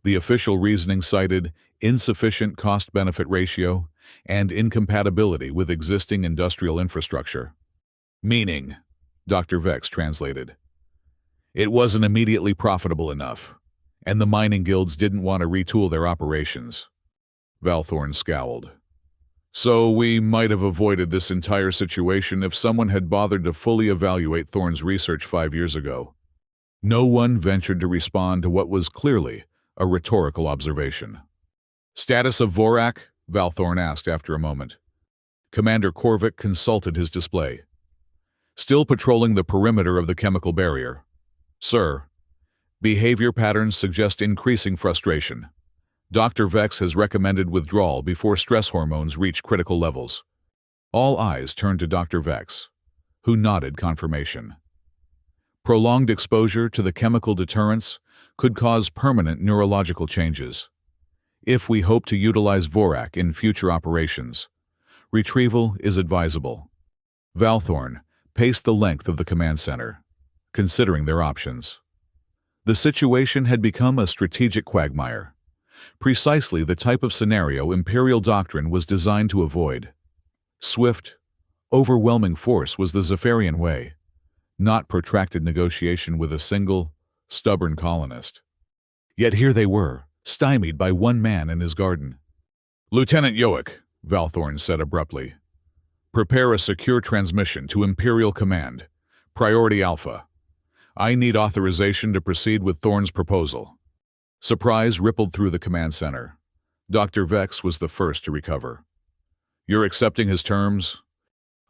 The official reasoning cited insufficient cost-benefit ratio and incompatibility with existing industrial infrastructure. Meaning, Dr. Vex translated, it wasn't immediately profitable enough, and the mining guilds didn't want to retool their operations. Val Thorne scowled. So we might have avoided this entire situation if someone had bothered to fully evaluate Thorne's research 5 years ago. No one ventured to respond to what was clearly a rhetorical observation. Status of Vorak? Val Thorne asked after a moment. Commander Korvik consulted his display. Still patrolling the perimeter of the chemical barrier. Sir, behavior patterns suggest increasing frustration. Dr. Vex has recommended withdrawal before stress hormones reach critical levels. All eyes turned to Dr. Vex, who nodded confirmation. Prolonged exposure to the chemical deterrents could cause permanent neurological changes. If we hope to utilize Vorak in future operations, retrieval is advisable. Val Thorne paced the length of the command center, considering their options. The situation had become a strategic quagmire, precisely the type of scenario Imperial doctrine was designed to avoid. Swift, overwhelming force was the Zephyrian way, not protracted negotiation with a single, stubborn colonist. Yet here they were, stymied by one man in his garden. Lieutenant Yoick, Val Thorne said abruptly, prepare a secure transmission to Imperial Command, Priority Alpha. I need authorization to proceed with Thorne's proposal. Surprise rippled through the command center. Dr. Vex was the first to recover. You're accepting his terms?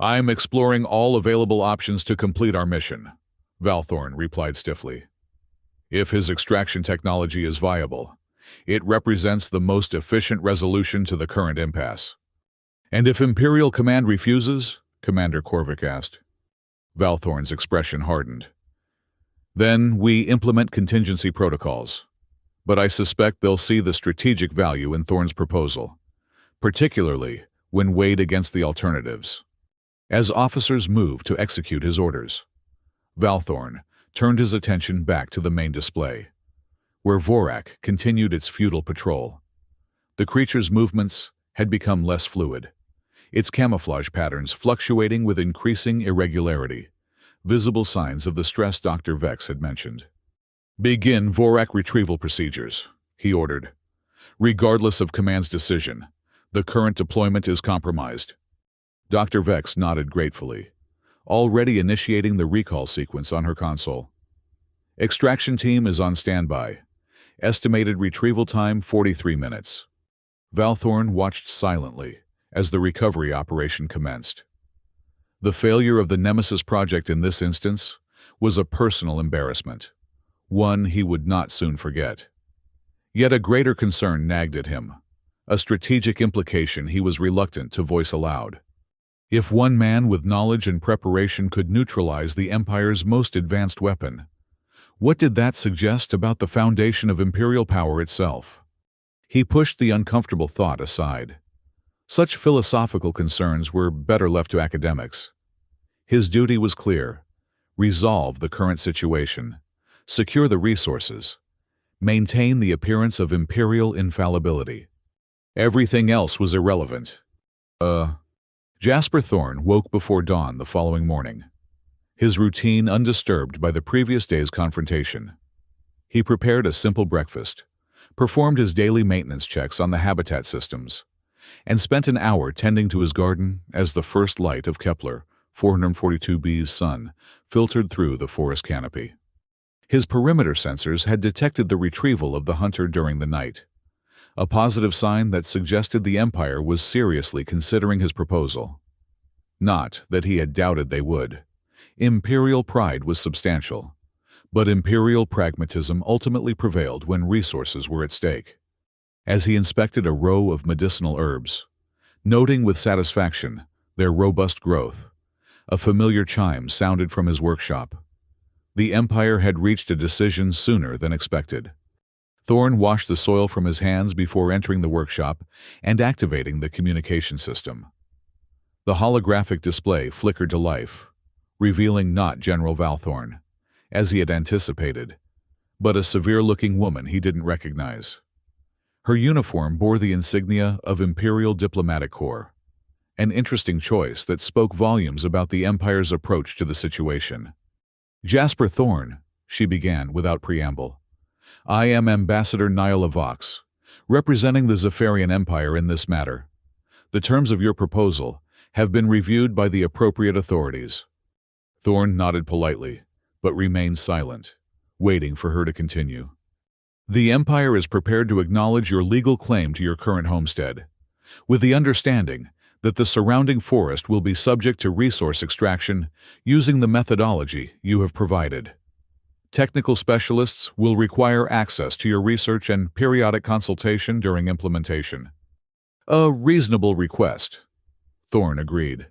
I'm exploring all available options to complete our mission, Val Thorne replied stiffly. If his extraction technology is viable, it represents the most efficient resolution to the current impasse. And if Imperial Command refuses? Commander Korvik asked. Val Thorne's expression hardened. Then we implement contingency protocols. But I suspect they'll see the strategic value in Thorne's proposal, particularly when weighed against the alternatives. As officers moved to execute his orders, Val Thorne turned his attention back to the main display, where Vorak continued its futile patrol. The creature's movements had become less fluid, its camouflage patterns fluctuating with increasing irregularity, visible signs of the stress Dr. Vex had mentioned. Begin Vorak retrieval procedures, he ordered. Regardless of Command's decision, the current deployment is compromised. Dr. Vex nodded gratefully, already initiating the recall sequence on her console. Extraction team is on standby. Estimated retrieval time 43 minutes. Val Thorne watched silently as the recovery operation commenced. The failure of the Nemesis project in this instance was a personal embarrassment, one he would not soon forget. Yet a greater concern nagged at him, a strategic implication he was reluctant to voice aloud. If one man with knowledge and preparation could neutralize the Empire's most advanced weapon, what did that suggest about the foundation of Imperial power itself? He pushed the uncomfortable thought aside. Such philosophical concerns were better left to academics. His duty was clear: resolve the current situation, secure the resources, maintain the appearance of Imperial infallibility. Everything else was irrelevant. Jasper Thorne woke before dawn the following morning, his routine undisturbed by the previous day's confrontation. He prepared a simple breakfast, performed his daily maintenance checks on the habitat systems, and spent an hour tending to his garden as the first light of Kepler 442b's sun filtered through the forest canopy. His perimeter sensors had detected the retrieval of the hunter during the night, a positive sign that suggested the Empire was seriously considering his proposal. Not that he had doubted they would. Imperial pride was substantial, but Imperial pragmatism ultimately prevailed when resources were at stake. As he inspected a row of medicinal herbs, noting with satisfaction their robust growth, a familiar chime sounded from his workshop. The Empire had reached a decision sooner than expected. Thorn washed the soil from his hands before entering the workshop and activating the communication system. The holographic display flickered to life, revealing not General Valthorn, as he had anticipated, but a severe-looking woman he didn't recognize. Her uniform bore the insignia of Imperial Diplomatic Corps, an interesting choice that spoke volumes about the Empire's approach to the situation. "Jasper Thorn," she began without preamble. "I am Ambassador Nyla Vox, representing the Zephyrian Empire in this matter. The terms of your proposal have been reviewed by the appropriate authorities." Thorn nodded politely, but remained silent, waiting for her to continue. "The Empire is prepared to acknowledge your legal claim to your current homestead, with the understanding that the surrounding forest will be subject to resource extraction using the methodology you have provided. Technical specialists will require access to your research and periodic consultation during implementation." "A reasonable request," Thorn agreed,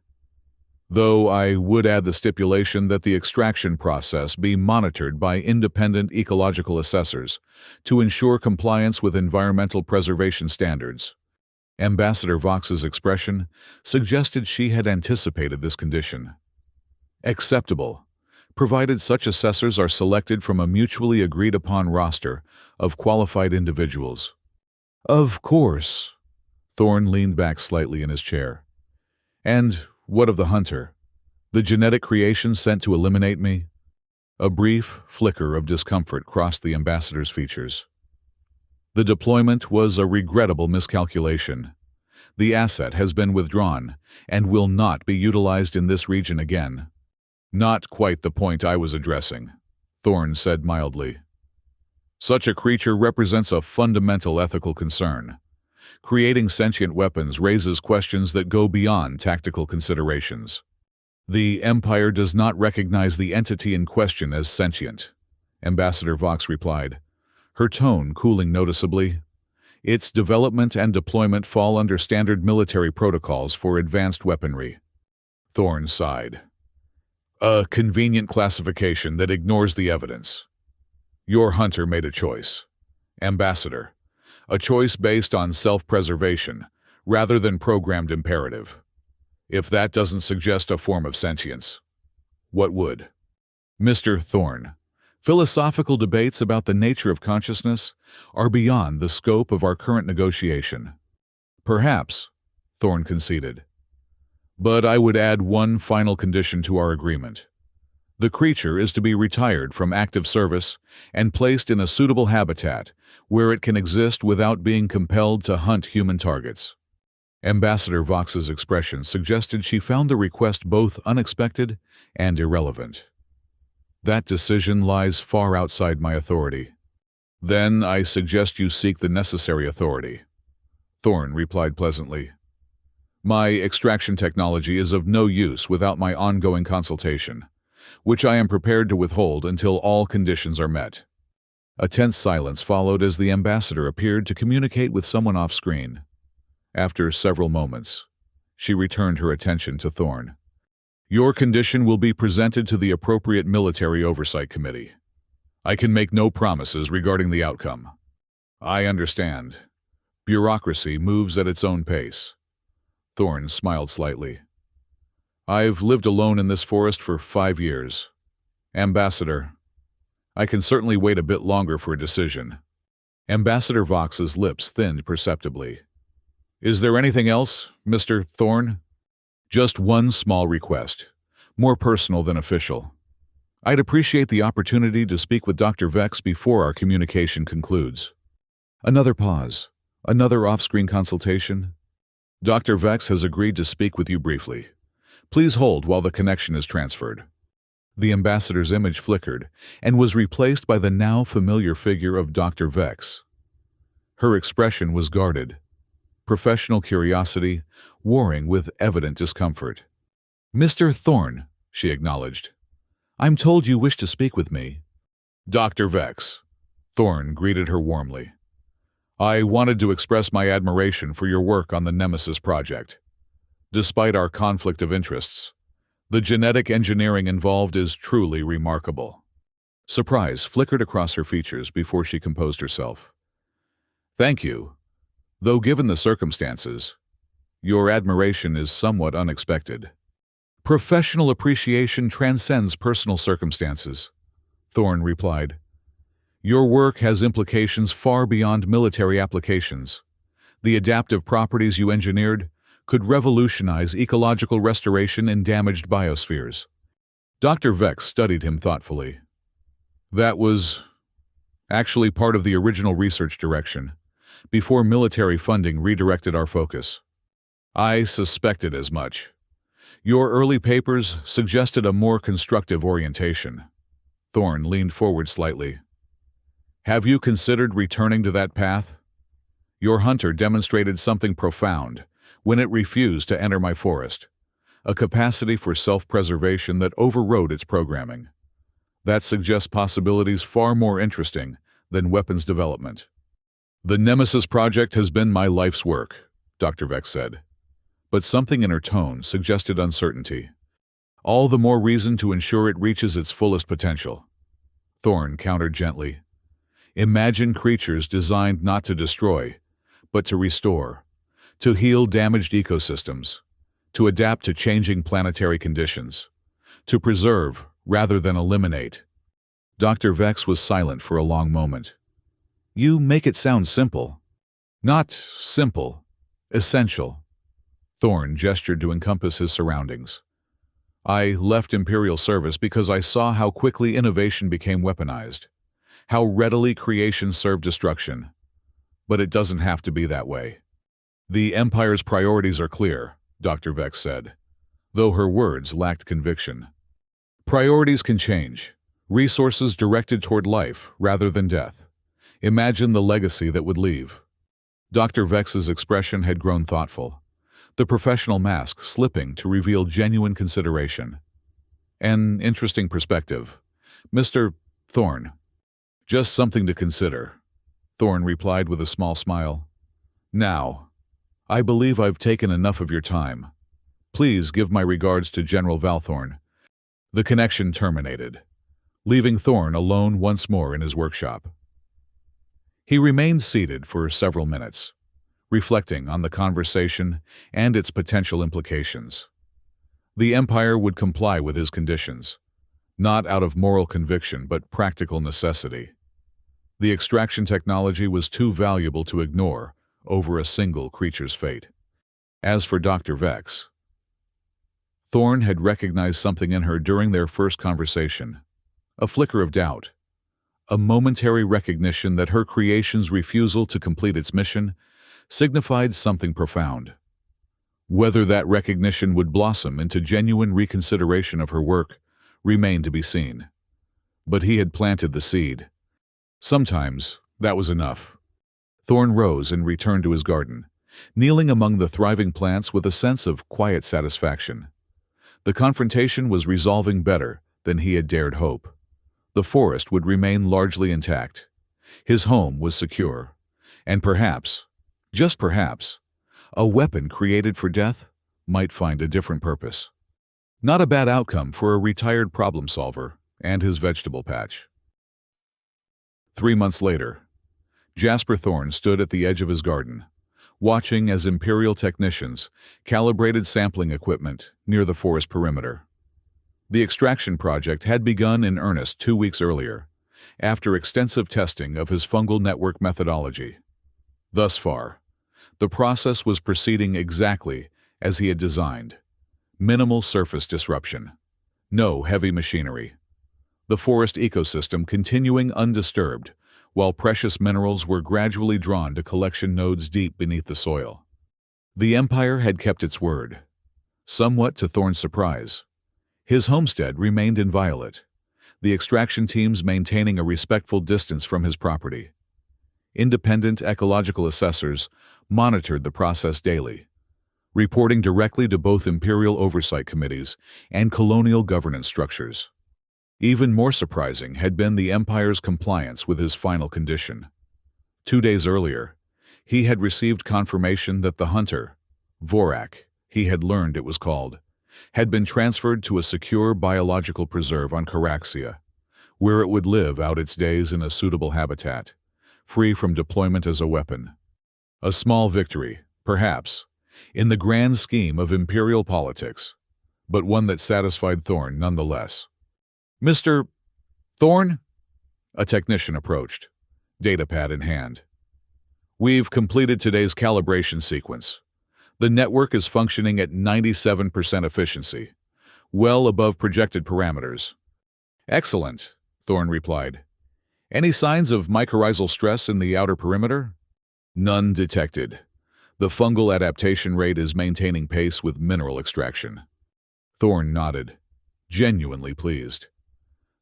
"though I would add the stipulation that the extraction process be monitored by independent ecological assessors to ensure compliance with environmental preservation standards." Ambassador Vox's expression suggested she had anticipated this condition. "Acceptable, provided such assessors are selected from a mutually agreed-upon roster of qualified individuals." "Of course." Thorn leaned back slightly in his chair. "And what of the hunter? The genetic creation sent to eliminate me?" A brief flicker of discomfort crossed the ambassador's features. "The deployment was a regrettable miscalculation. The asset has been withdrawn and will not be utilized in this region again." "Not quite the point I was addressing," Thorn said mildly. "Such a creature represents a fundamental ethical concern. Creating sentient weapons raises questions that go beyond tactical considerations." "The Empire does not recognize the entity in question as sentient," Ambassador Vox replied, her tone cooling noticeably. "Its development and deployment fall under standard military protocols for advanced weaponry." Thorn sighed. "A convenient classification that ignores the evidence. Your hunter made a choice, Ambassador, a choice based on self-preservation rather than programmed imperative. If that doesn't suggest a form of sentience, what would?" "Mr. Thorn, philosophical debates about the nature of consciousness are beyond the scope of our current negotiation." "Perhaps," Thorn conceded. "But I would add one final condition to our agreement. The creature is to be retired from active service and placed in a suitable habitat where it can exist without being compelled to hunt human targets." Ambassador Vox's expression suggested she found the request both unexpected and irrelevant. "That decision lies far outside my authority." "Then I suggest you seek the necessary authority," Thorn replied pleasantly. "My extraction technology is of no use without my ongoing consultation, which I am prepared to withhold until all conditions are met." A tense silence followed as the ambassador appeared to communicate with someone off-screen. After several moments, she returned her attention to Thorn. "Your condition will be presented to the appropriate military oversight committee. I can make no promises regarding the outcome." "I understand. Bureaucracy moves at its own pace." Thorn smiled slightly. "I've lived alone in this forest for 5 years. Ambassador, I can certainly wait a bit longer for a decision." Ambassador Vox's lips thinned perceptibly. "Is there anything else, Mr. Thorn?" "Just one small request, more personal than official. I'd appreciate the opportunity to speak with Dr. Vex before our communication concludes." Another pause, another off-screen consultation. "Dr. Vex has agreed to speak with you briefly. Please hold while the connection is transferred." The ambassador's image flickered and was replaced by the now familiar figure of Dr. Vex. Her expression was guarded, professional curiosity warring with evident discomfort. "Mr. Thorne," she acknowledged. "I'm told you wish to speak with me." "Dr. Vex," Thorne greeted her warmly. "I wanted to express my admiration for your work on the Nemesis project. Despite our conflict of interests, the genetic engineering involved is truly remarkable." Surprise flickered across her features before she composed herself. "Thank you. Though given the circumstances, your admiration is somewhat unexpected." "Professional appreciation transcends personal circumstances," Thorne replied. "Your work has implications far beyond military applications. The adaptive properties you engineered could revolutionize ecological restoration in damaged biospheres." Dr. Vex studied him thoughtfully. "That was actually part of the original research direction, before military funding redirected our focus. I suspected as much. Your early papers suggested a more constructive orientation." Thorne leaned forward slightly. "Have you considered returning to that path? Your hunter demonstrated something profound when it refused to enter my forest, a capacity for self-preservation that overrode its programming. That suggests possibilities far more interesting than weapons development." "The Nemesis project has been my life's work," Dr. Vex said, but something in her tone suggested uncertainty. "All the more reason to ensure it reaches its fullest potential." Thorne countered gently. "Imagine creatures designed not to destroy, but to restore, to heal damaged ecosystems, to adapt to changing planetary conditions, to preserve rather than eliminate." Dr. Vex was silent for a long moment. "You make it sound simple." "Not simple, essential." Thorne gestured to encompass his surroundings. "I left Imperial service because I saw how quickly innovation became weaponized, how readily creation served destruction. But it doesn't have to be that way." "The Empire's priorities are clear," Dr. Vex said, though her words lacked conviction. "Priorities can change, resources directed toward life rather than death. Imagine the legacy that would leave." Dr. Vex's expression had grown thoughtful, the professional mask slipping to reveal genuine consideration. "An interesting perspective, Mr. Thorne." "Just something to consider," Thorne replied with a small smile. "Now, I believe I've taken enough of your time. Please give my regards to General Valthorn." The connection terminated, leaving Thorne alone once more in his workshop. He remained seated for several minutes, reflecting on the conversation and its potential implications. The Empire would comply with his conditions, not out of moral conviction but practical necessity. The extraction technology was too valuable to ignore over a single creature's fate. As for Dr. Vex, Thorne had recognized something in her during their first conversation, a flicker of doubt, a momentary recognition that her creation's refusal to complete its mission signified something profound. Whether that recognition would blossom into genuine reconsideration of her work remained to be seen. But he had planted the seed. Sometimes that was enough. Thorne rose and returned to his garden, kneeling among the thriving plants with a sense of quiet satisfaction. The confrontation was resolving better than he had dared hope. The forest would remain largely intact. His home was secure. And perhaps, just perhaps, a weapon created for death might find a different purpose. Not a bad outcome for a retired problem solver and his vegetable patch. 3 months later, Jasper Thorne stood at the edge of his garden, watching as Imperial technicians calibrated sampling equipment near the forest perimeter. The extraction project had begun in earnest 2 weeks earlier, after extensive testing of his fungal network methodology. Thus far, the process was proceeding exactly as he had designed. Minimal surface disruption. No heavy machinery. The forest ecosystem continuing undisturbed, while precious minerals were gradually drawn to collection nodes deep beneath the soil. The Empire had kept its word. Somewhat to Thorne's surprise, his homestead remained inviolate, the extraction teams maintaining a respectful distance from his property. Independent ecological assessors monitored the process daily, reporting directly to both imperial oversight committees and colonial governance structures. Even more surprising had been the Empire's compliance with his final condition. 2 days earlier, he had received confirmation that the hunter, Vorak, he had learned it was called, had been transferred to a secure biological preserve on Caraxia, where it would live out its days in a suitable habitat, free from deployment as a weapon. A small victory, perhaps, in the grand scheme of imperial politics, but one that satisfied Thorne nonetheless. "Mr. Thorne?" A technician approached, datapad in hand. "We've completed today's calibration sequence. The network is functioning at 97% efficiency, well above projected parameters." "Excellent," Thorne replied. "Any signs of mycorrhizal stress in the outer perimeter?" "None detected. The fungal adaptation rate is maintaining pace with mineral extraction." Thorne nodded, genuinely pleased.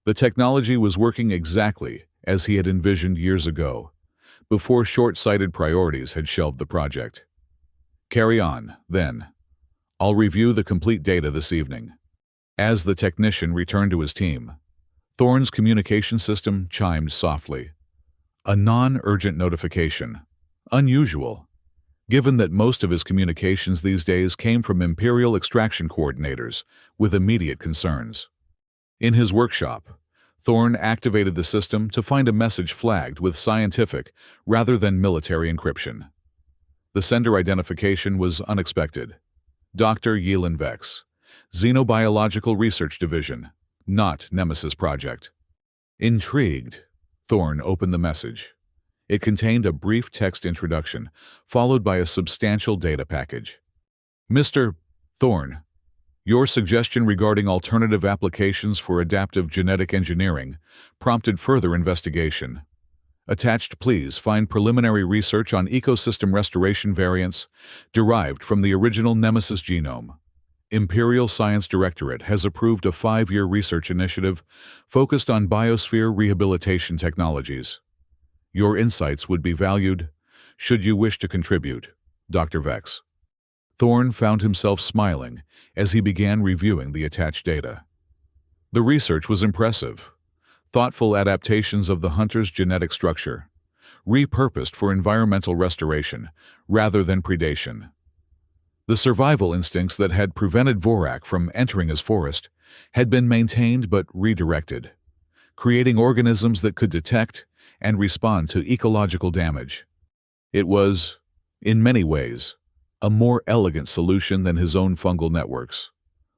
The technology was working exactly as he had envisioned years ago, before short-sighted priorities had shelved the project. "Carry on, then. I'll review the complete data this evening." As the technician returned to his team, Thorne's communication system chimed softly. A non-urgent notification. Unusual, given that most of his communications these days came from Imperial extraction coordinators with immediate concerns. In his workshop, Thorne activated the system to find a message flagged with scientific rather than military encryption. The sender identification was unexpected. Dr. Yelan Vex, Xenobiological Research Division, not Nemesis Project. Intrigued, Thorne opened the message. It contained a brief text introduction, followed by a substantial data package. "Mr. Thorne, your suggestion regarding alternative applications for adaptive genetic engineering prompted further investigation. Attached, please find preliminary research on ecosystem restoration variants derived from the original Nemesis genome. Imperial Science Directorate has approved a 5-year research initiative focused on biosphere rehabilitation technologies. Your insights would be valued, should you wish to contribute, Dr. Vex." Thorne found himself smiling as he began reviewing the attached data. The research was impressive. Thoughtful adaptations of the hunter's genetic structure, repurposed for environmental restoration rather than predation. The survival instincts that had prevented Vorak from entering his forest had been maintained but redirected, creating organisms that could detect and respond to ecological damage. It was, in many ways, a more elegant solution than his own fungal networks.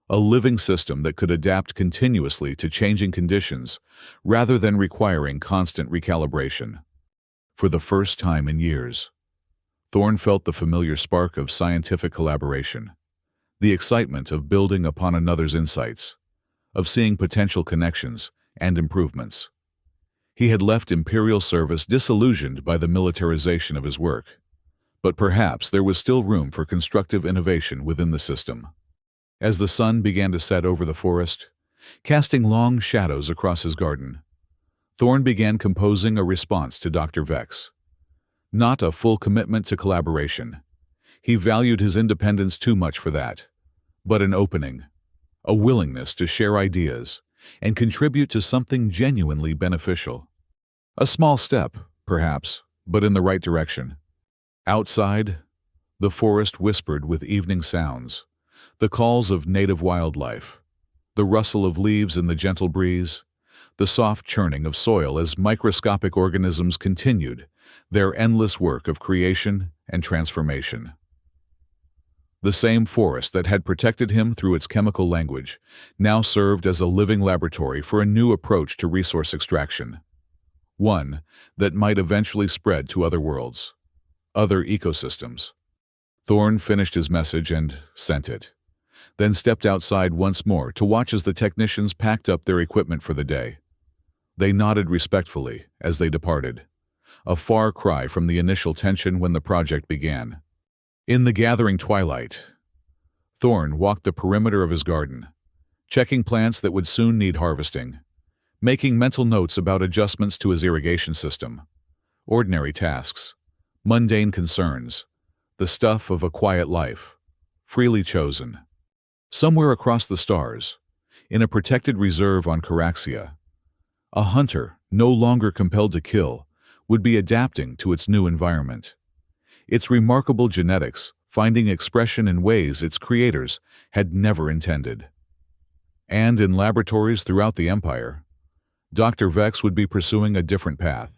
A living system that could adapt continuously to changing conditions rather than requiring constant recalibration. For the first time in years, Thorne felt the familiar spark of scientific collaboration, the excitement of building upon another's insights, of seeing potential connections and improvements. He had left Imperial service disillusioned by the militarization of his work, but perhaps there was still room for constructive innovation within the system. As the sun began to set over the forest, casting long shadows across his garden, Thorne began composing a response to Dr. Vex. Not a full commitment to collaboration. He valued his independence too much for that, but an opening, a willingness to share ideas and contribute to something genuinely beneficial. A small step, perhaps, but in the right direction. Outside, the forest whispered with evening sounds, the calls of native wildlife, the rustle of leaves in the gentle breeze, the soft churning of soil as microscopic organisms continued their endless work of creation and transformation. The same forest that had protected him through its chemical language now served as a living laboratory for a new approach to resource extraction, one that might eventually spread to other worlds, other ecosystems. Thorne finished his message and sent it, then stepped outside once more to watch as the technicians packed up their equipment for the day. They nodded respectfully as they departed, a far cry from the initial tension when the project began. In the gathering twilight, Thorn walked the perimeter of his garden, checking plants that would soon need harvesting, making mental notes about adjustments to his irrigation system. Ordinary tasks, mundane concerns, the stuff of a quiet life, freely chosen. Somewhere across the stars, in a protected reserve on Caraxia, a hunter, no longer compelled to kill, would be adapting to its new environment. Its remarkable genetics finding expression in ways its creators had never intended. And in laboratories throughout the Empire, Dr. Vex would be pursuing a different path,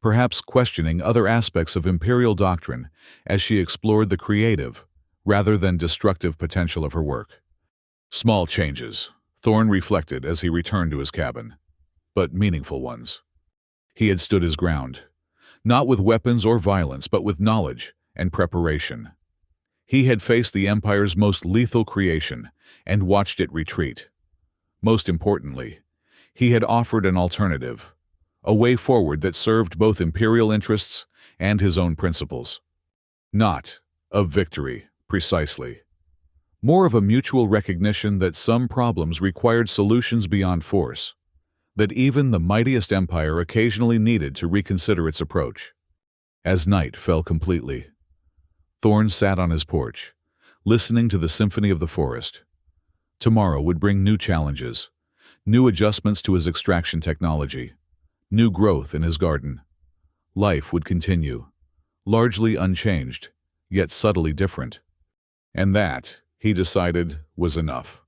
perhaps questioning other aspects of Imperial doctrine as she explored the creative, rather than destructive potential of her work. Small changes, Thorn reflected as he returned to his cabin, but meaningful ones. He had stood his ground, not with weapons or violence, but with knowledge and preparation. He had faced the Empire's most lethal creation and watched it retreat. Most importantly, he had offered an alternative, a way forward that served both Imperial interests and his own principles. Not of victory, precisely. More of a mutual recognition that some problems required solutions beyond force, that even the mightiest empire occasionally needed to reconsider its approach. As night fell completely, Thorn sat on his porch, listening to the symphony of the forest. Tomorrow would bring new challenges, new adjustments to his extraction technology, new growth in his garden. Life would continue, largely unchanged, yet subtly different. And that, he decided, was enough.